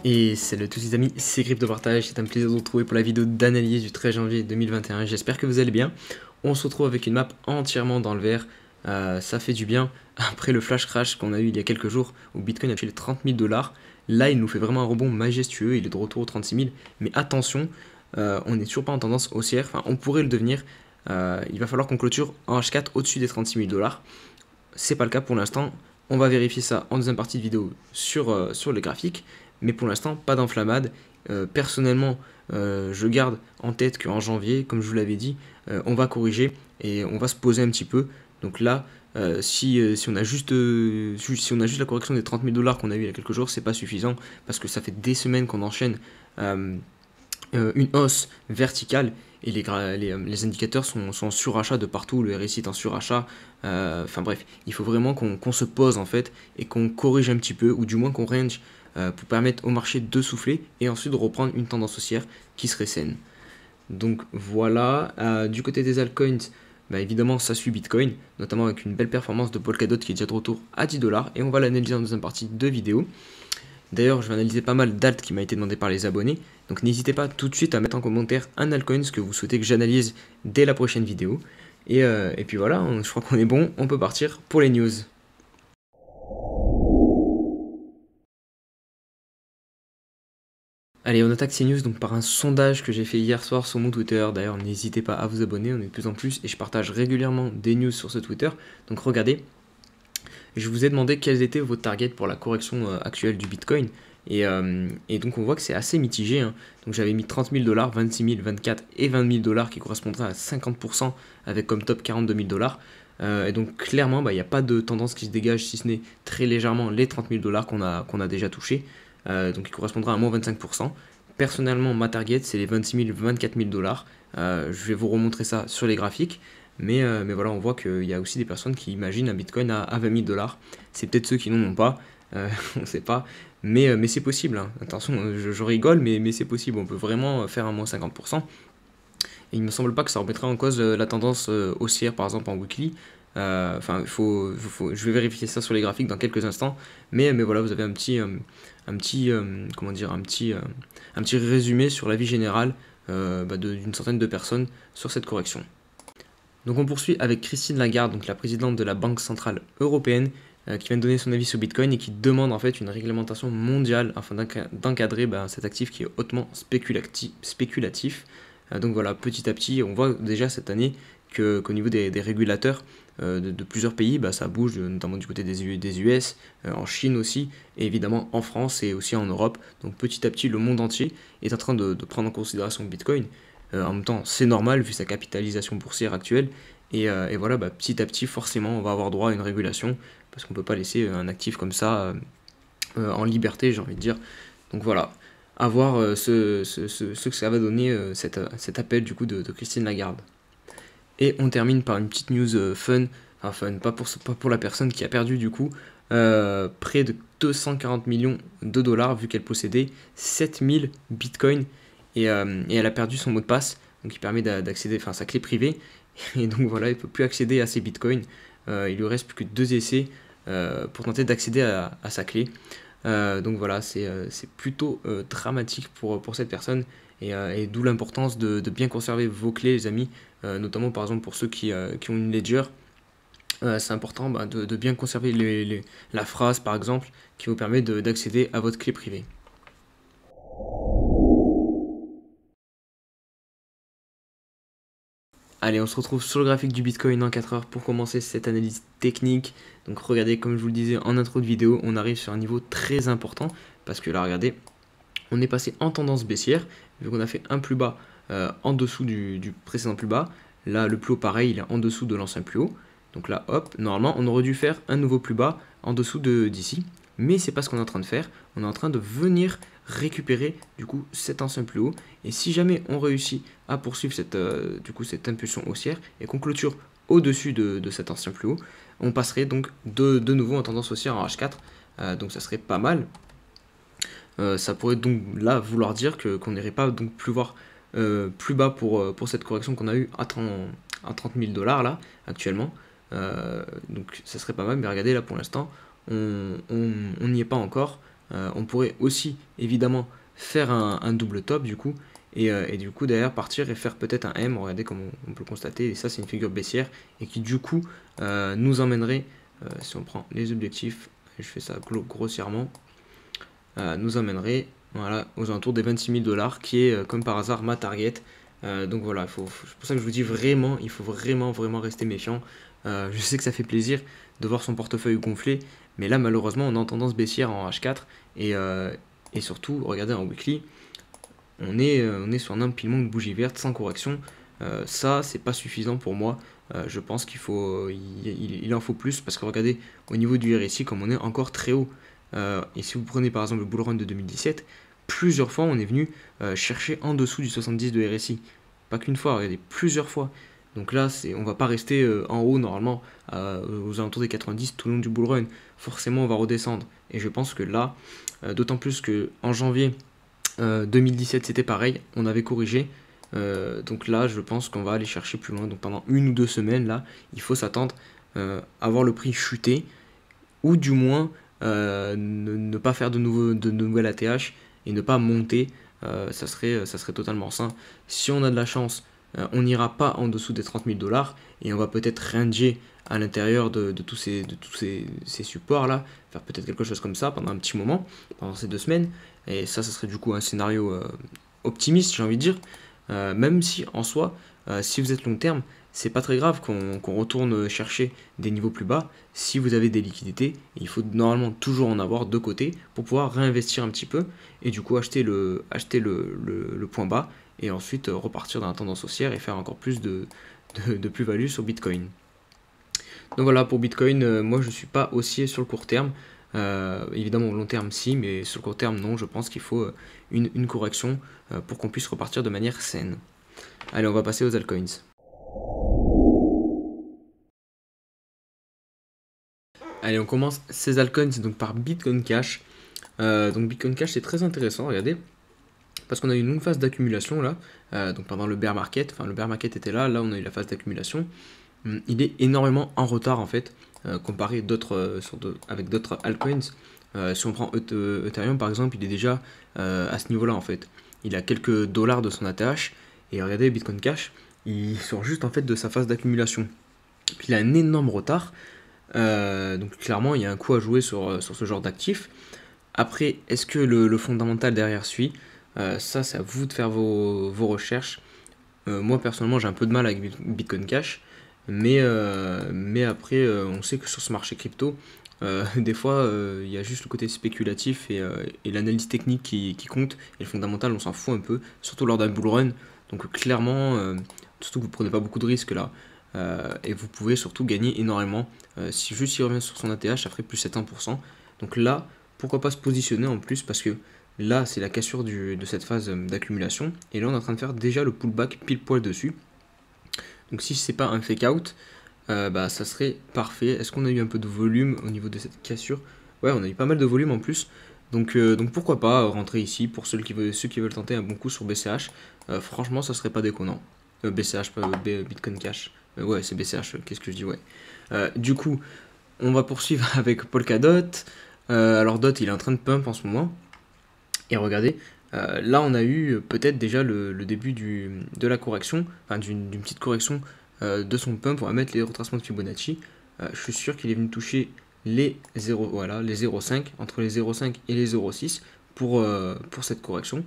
Et salut à tous les amis, c'est CryptoPartage, c'est un plaisir de vous retrouver pour la vidéo d'analyse du 13 janvier 2021. J'espère que vous allez bien. On se retrouve avec une map entièrement dans le vert, ça fait du bien. Après le flash crash qu'on a eu il y a quelques jours où Bitcoin a tué les 30 000 $, là il nous fait vraiment un rebond majestueux, il est de retour aux 36 000. Mais attention, on n'est toujours pas en tendance haussière, enfin on pourrait le devenir. Il va falloir qu'on clôture en H4 au-dessus des 36 000 $. C'est pas le cas pour l'instant. On va vérifier ça en deuxième partie de vidéo sur les graphiques. Mais pour l'instant, pas d'enflammade. Personnellement, je garde en tête qu'en janvier, comme je vous l'avais dit, on va corriger et on va se poser un petit peu. Donc là, si on a juste la correction des 30 000 $ qu'on a eu il y a quelques jours, c'est pas suffisant parce que ça fait des semaines qu'on enchaîne une hausse verticale et les indicateurs sont en surachat de partout, le RSI est en surachat, enfin bref, il faut vraiment qu'on se pose en fait et qu'on corrige un petit peu ou du moins qu'on range pour permettre au marché de souffler et ensuite de reprendre une tendance haussière qui serait saine. Donc voilà, du côté des altcoins, bah évidemment ça suit Bitcoin, notamment avec une belle performance de Polkadot qui est déjà de retour à 10 $ et on va l'analyser en deuxième partie de vidéo. D'ailleurs, je vais analyser pas mal d'alt qui m'a été demandé par les abonnés. Donc n'hésitez pas tout de suite à mettre en commentaire un altcoin que vous souhaitez que j'analyse dès la prochaine vidéo. Et puis voilà, je crois qu'on est bon, on peut partir pour les news. Allez, on attaque ces news donc par un sondage que j'ai fait hier soir sur mon Twitter. D'ailleurs, n'hésitez pas à vous abonner, on est de plus en plus et je partage régulièrement des news sur ce Twitter. Donc regardez, je vous ai demandé quels étaient vos targets pour la correction actuelle du Bitcoin. Et donc on voit que c'est assez mitigé, hein. Donc j'avais mis 30 000 $, 26 000, 24 et 20 000 $ qui correspondraient à 50% avec comme top 42 000 $. Et donc clairement, il n'y a pas de tendance qui se dégage si ce n'est très légèrement les 30 000 $ qu'on a déjà touché. Donc il correspondra à moins 25%. Personnellement, ma target, c'est les 26 000, 24 000 $. Je vais vous remontrer ça sur les graphiques. Mais voilà, on voit qu'il y a aussi des personnes qui imaginent un Bitcoin à 20 000 $. C'est peut-être ceux qui n'en ont pas, on ne sait pas. Mais c'est possible, hein. Attention, je rigole, mais c'est possible. On peut vraiment faire un moins 50%. Et il me semble pas que ça remettrait en cause la tendance haussière, par exemple en weekly. Enfin, je vais vérifier ça sur les graphiques dans quelques instants. Mais voilà, vous avez comment dire, un petit résumé sur la vie générale d'une centaine de personnes sur cette correction. Donc on poursuit avec Christine Lagarde, donc la présidente de la Banque Centrale Européenne, qui vient de donner son avis sur Bitcoin et qui demande en fait une réglementation mondiale afin d'encadrer cet actif qui est hautement spéculatif. Donc voilà, petit à petit, on voit déjà cette année qu'au niveau des régulateurs de plusieurs pays, ça bouge, notamment du côté des US, en Chine aussi, et évidemment en France et aussi en Europe. Donc petit à petit, le monde entier est en train de prendre en considération Bitcoin. En même temps, c'est normal vu sa capitalisation boursière actuelle. Et voilà, petit à petit, forcément, on va avoir droit à une régulation parce qu'on ne peut pas laisser un actif comme ça en liberté, j'ai envie de dire. Donc voilà, à voir ce que ça va donner cet appel du coup de Christine Lagarde. Et on termine par une petite news fun, enfin fun, pas pour la personne qui a perdu du coup près de 240 millions de dollars vu qu'elle possédait 7000 bitcoins et elle a perdu son mot de passe, donc il permet d'accéder, enfin sa clé privée, et donc voilà, il ne peut plus accéder à ses bitcoins. Il lui reste plus que 2 essais pour tenter d'accéder à sa clé. Donc voilà, c'est plutôt dramatique pour cette personne, et d'où l'importance de bien conserver vos clés, les amis, notamment par exemple pour ceux qui ont une ledger. C'est important de bien conserver la phrase par exemple qui vous permet d'accéder à votre clé privée. Allez, on se retrouve sur le graphique du Bitcoin en 4 heures pour commencer cette analyse technique. Donc regardez, comme je vous le disais en intro de vidéo, on arrive sur un niveau très important parce que là, regardez, on est passé en tendance baissière, vu qu'on a fait un plus bas en dessous du précédent plus bas. Là, le plus haut, pareil, il est en dessous de l'ancien plus haut. Donc là, hop, normalement, on aurait dû faire un nouveau plus bas en dessous d'ici. Mais c'est pas ce qu'on est en train de faire. On est en train de venir récupérer du coup cet ancien plus haut. Et si jamais on réussit à poursuivre cette impulsion haussière et qu'on clôture au-dessus de cet ancien plus haut, on passerait donc de nouveau en tendance haussière en H4. Donc ça serait pas mal. Ça pourrait donc là vouloir dire qu'on n'irait pas donc plus voir plus bas pour cette correction qu'on a eu à 30 000 $ là actuellement. Donc ça serait pas mal, mais regardez là pour l'instant on n'y est pas encore. On pourrait aussi évidemment faire un double top du coup, et du coup derrière partir et faire peut-être un M, regardez comme on peut le constater, et ça c'est une figure baissière, et qui du coup nous emmènerait, si on prend les objectifs, je fais ça grossièrement, nous emmènerait voilà, aux alentours des 26 000 $, qui est comme par hasard ma target. Donc voilà, c'est pour ça que je vous dis vraiment, il faut vraiment rester méfiant. Je sais que ça fait plaisir de voir son portefeuille gonfler, mais là malheureusement on est en tendance baissière en H4, et surtout, regardez en weekly, on est sur un empilement de bougies vertes sans correction. Ça, c'est pas suffisant pour moi. Je pense il en faut plus, parce que regardez, au niveau du RSI, comme on est encore très haut, et si vous prenez par exemple le bull run de 2017, plusieurs fois on est venu chercher en dessous du 70 de RSI. Pas qu'une fois, regardez, plusieurs fois. Donc là, on va pas rester en haut normalement aux alentours des 90 tout le long du bull run. Forcément, on va redescendre. Et je pense que là, d'autant plus que en janvier 2017 c'était pareil, on avait corrigé. Donc là, je pense qu'on va aller chercher plus loin. Donc pendant 1 ou 2 semaines, là, il faut s'attendre à voir le prix chuter, ou du moins ne pas faire de nouvelles ATH et ne pas monter. Ça serait totalement sain. Si on a de la chance, on n'ira pas en dessous des 30 000 $, et on va peut-être ranger à l'intérieur de tous ces supports là, faire peut-être quelque chose comme ça pendant un petit moment, pendant ces 2 semaines, et ça serait du coup un scénario optimiste, j'ai envie de dire. Même si en soi, si vous êtes long terme, c'est pas très grave qu'on retourne chercher des niveaux plus bas. Si vous avez des liquidités, il faut normalement toujours en avoir de côté pour pouvoir réinvestir un petit peu, et du coup acheter le point bas, et ensuite repartir dans la tendance haussière et faire encore plus de plus-value sur Bitcoin. Donc voilà, pour Bitcoin, moi je suis pas haussier sur le court terme. Évidemment au long terme si, mais sur le court terme non. Je pense qu'il faut une correction pour qu'on puisse repartir de manière saine. Allez, on va passer aux altcoins. Allez, on commence ces altcoins donc par Bitcoin Cash. Donc Bitcoin Cash c'est très intéressant, regardez, parce qu'on a eu une longue phase d'accumulation là. Donc pendant le bear market, enfin le bear market était là on a eu la phase d'accumulation. Il est énormément en retard en fait, comparé avec d'autres altcoins. Si on prend Ethereum par exemple, il est déjà à ce niveau là en fait. Il a quelques dollars de son ATH, et regardez Bitcoin Cash, il sort juste en fait de sa phase d'accumulation. Puis il a un énorme retard, donc clairement il y a un coup à jouer sur ce genre d'actif. Après, est-ce que le fondamental derrière suit? Ça c'est à vous de faire vos recherches. Moi personnellement j'ai un peu de mal avec Bitcoin Cash, mais après on sait que sur ce marché crypto, des fois il y a juste le côté spéculatif et l'analyse technique qui compte, et le fondamental on s'en fout un peu, surtout lors d'un bull run. Donc clairement, surtout que vous prenez pas beaucoup de risques là, et vous pouvez surtout gagner énormément. Si juste il revient sur son ATH, ça ferait plus 700%. Donc là, pourquoi pas se positionner en plus, parce que là c'est la cassure de cette phase d'accumulation, et là on est en train de faire déjà le pullback pile poil dessus. Donc si c'est pas un fake out, bah ça serait parfait. Est-ce qu'on a eu un peu de volume au niveau de cette cassure? Ouais, on a eu pas mal de volume en plus. Donc pourquoi pas rentrer ici pour ceux qui veulent tenter un bon coup sur BCH. Franchement, ça serait pas déconnant. BCH, pas Bitcoin Cash. Ouais, c'est BCH, qu'est-ce que je dis, ouais. Du coup, on va poursuivre avec Polkadot. Alors Dot, il est en train de pump en ce moment. Et regardez, là on a eu peut-être déjà le début de la correction, enfin d'une petite correction de son pump. On va mettre les retracements de Fibonacci. Je suis sûr qu'il est venu toucher les 0, voilà, les 0,5, entre les 0,5 et les 0,6 pour cette correction.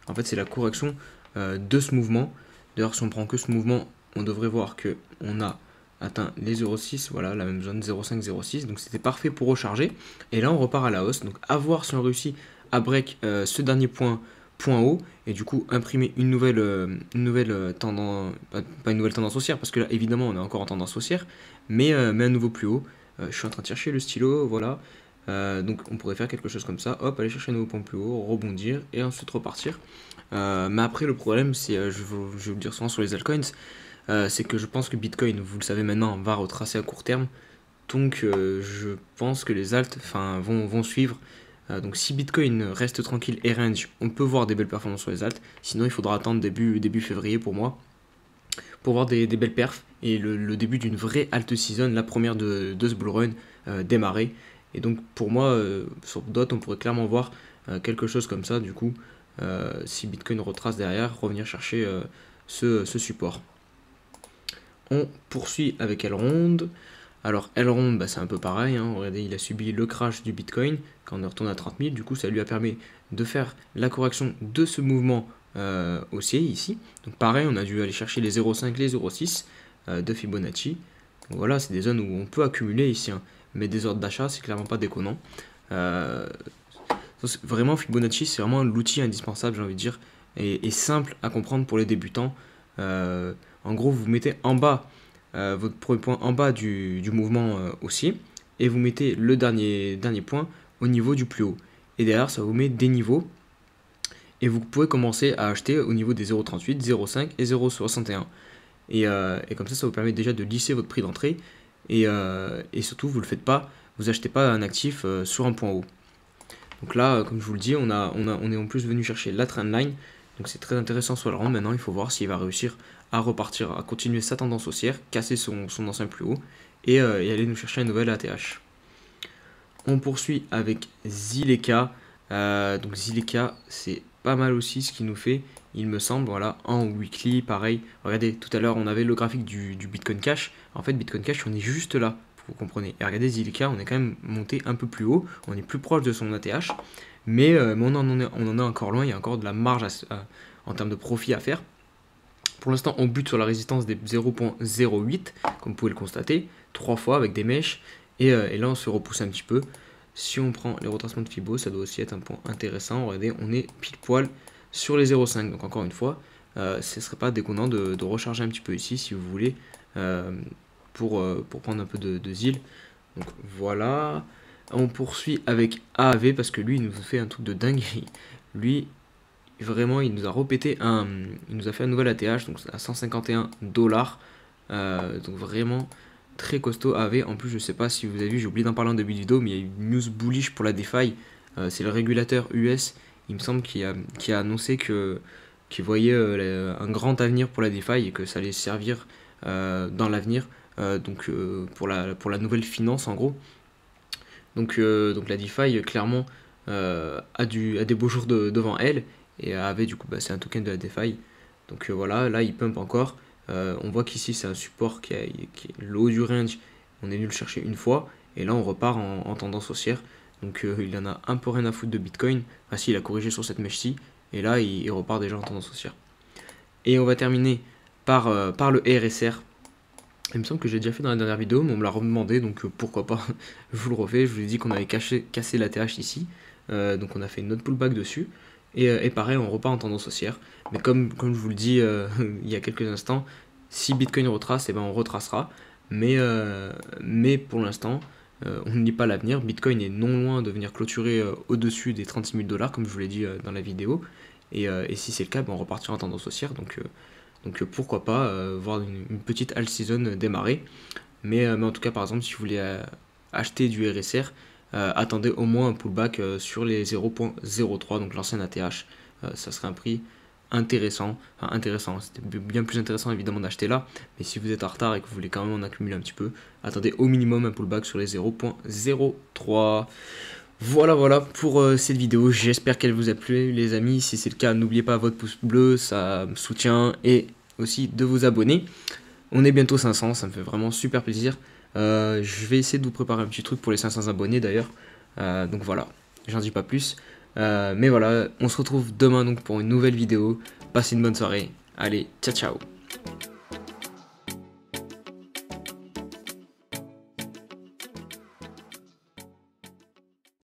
En fait, c'est la correction de ce mouvement. D'ailleurs, si on prend que ce mouvement, on devrait voir que on a atteint les 0,6, voilà, la même zone 0,5, 0,6. Donc c'était parfait pour recharger. Et là, on repart à la hausse. Donc à voir si on réussit à break ce dernier point haut, et du coup imprimer une nouvelle tendance, pas une nouvelle tendance haussière, parce que là évidemment on est encore en tendance haussière, mais un nouveau plus haut. Je suis en train de chercher le stylo, voilà. Donc on pourrait faire quelque chose comme ça, hop, aller chercher un nouveau point plus haut, rebondir et ensuite repartir. Mais après le problème c'est, je vais vous le dire souvent sur les altcoins, c'est que je pense que Bitcoin, vous le savez maintenant, va retracer à court terme. Donc je pense que les alts vont suivre. Donc si Bitcoin reste tranquille et range, on peut voir des belles performances sur les alts. Sinon il faudra attendre début février pour moi, pour voir des belles perfs et le début d'une vraie alt season, la première de ce bull run démarrer. Et donc pour moi, sur DOT, on pourrait clairement voir quelque chose comme ça, du coup, si Bitcoin retrace derrière, revenir chercher ce support. On poursuit avec Elrond. Alors Elrond, bah, c'est un peu pareil, hein. Regardez, il a subi le crash du Bitcoin quand on est retourné à 30 000, du coup ça lui a permis de faire la correction de ce mouvement haussier ici. Donc pareil, on a dû aller chercher les 0,5, les 0,6 de Fibonacci. Donc voilà, c'est des zones où on peut accumuler ici, hein. Mais des ordres d'achat, c'est clairement pas déconnant. Vraiment, Fibonacci, c'est vraiment l'outil indispensable, j'ai envie de dire, et simple à comprendre pour les débutants. En gros, vous mettez en bas votre premier point en bas du mouvement haussier, et vous mettez le dernier point au niveau du plus haut. Et derrière, ça vous met des niveaux, et vous pouvez commencer à acheter au niveau des 0,38, 0,5 et 0,61. Et comme ça vous permet déjà de lisser votre prix d'entrée, et surtout, vous le faites pas, vous achetez pas un actif sur un point haut. Donc là, comme je vous le dis, on est en plus venu chercher la trendline, donc c'est très intéressant sur le rang. Maintenant, il faut voir s'il va réussir à repartir, à continuer sa tendance haussière, casser son ancien plus haut, et aller nous chercher un nouvel ATH. On poursuit avec Zileka. Donc Zileka, c'est pas mal aussi ce qu'il nous fait, il me semble. Voilà, en weekly, pareil. Regardez, tout à l'heure, on avait le graphique du Bitcoin Cash. En fait, Bitcoin Cash, on est juste là, vous comprenez. Et regardez, Zileka, on est quand même monté un peu plus haut, on est plus proche de son ATH, mais on en est encore loin, il y a encore de la marge en termes de profit à faire. Pour l'instant, on bute sur la résistance des 0,08, comme vous pouvez le constater, 3 fois avec des mèches, et là on se repousse un petit peu. Si on prend les retracements de Fibo, ça doit aussi être un point intéressant. Regardez, on est pile poil sur les 0,5, donc encore une fois, ce ne serait pas déconnant de recharger un petit peu ici, si vous voulez, pour prendre un peu de ZIL. Donc voilà, on poursuit avec AAV, parce que lui, il nous fait un truc de dinguerie. Lui, vraiment, il nous a repété il nous a fait un nouvel ATH, donc à 151 $. Donc vraiment très costaud AV. En plus, je sais pas si vous avez vu, j'ai oublié d'en parler en début de vidéo, mais il y a eu une news bullish pour la DeFi. C'est le régulateur US, il me semble, qui a annoncé qu'il voyait un grand avenir pour la DeFi et que ça allait servir dans l'avenir, donc pour la nouvelle finance en gros. Donc la DeFi clairement a des beaux jours devant elle, et AAV du coup c'est un token de la DeFi. Donc voilà, là il pump encore. On voit qu'ici c'est un support qui est le haut du range, on est venu le chercher une fois, et là on repart en tendance haussière. Donc il en a un peu rien à foutre de Bitcoin. Ah si, il a corrigé sur cette mèche-ci, et là il repart déjà en tendance haussière. Et on va terminer par le RSR. Il me semble que j'ai déjà fait dans la dernière vidéo, mais on me l'a redemandé, donc pourquoi pas, je vous le refais. Je vous ai dit qu'on avait cassé la TH ici, donc on a fait une autre pullback dessus, et pareil, on repart en tendance haussière. Mais comme je vous le dis il y a quelques instants, si Bitcoin retrace, et ben on retracera, mais pour l'instant, on ne lit pas l'avenir. Bitcoin est non loin de venir clôturer au-dessus des 36 000 $, comme je vous l'ai dit dans la vidéo, et si c'est le cas, ben on repartira en tendance haussière, donc pourquoi pas voir une petite alt season démarrer. Mais en tout cas, par exemple, si vous voulez acheter du RSR, attendez au moins un pullback sur les 0,03, donc l'ancien ATH. Ça serait un prix intéressant. Enfin, intéressant, c'était bien plus intéressant évidemment d'acheter là. Mais si vous êtes en retard et que vous voulez quand même en accumuler un petit peu, attendez au minimum un pullback sur les 0,03. Voilà pour cette vidéo, j'espère qu'elle vous a plu les amis. Si c'est le cas, n'oubliez pas votre pouce bleu, ça me soutient, et aussi de vous abonner. On est bientôt 500, ça me fait vraiment super plaisir. Je vais essayer de vous préparer un petit truc pour les 500 abonnés d'ailleurs. Donc voilà, j'en dis pas plus. Mais voilà, on se retrouve demain donc pour une nouvelle vidéo. Passez une bonne soirée. Allez, ciao ciao.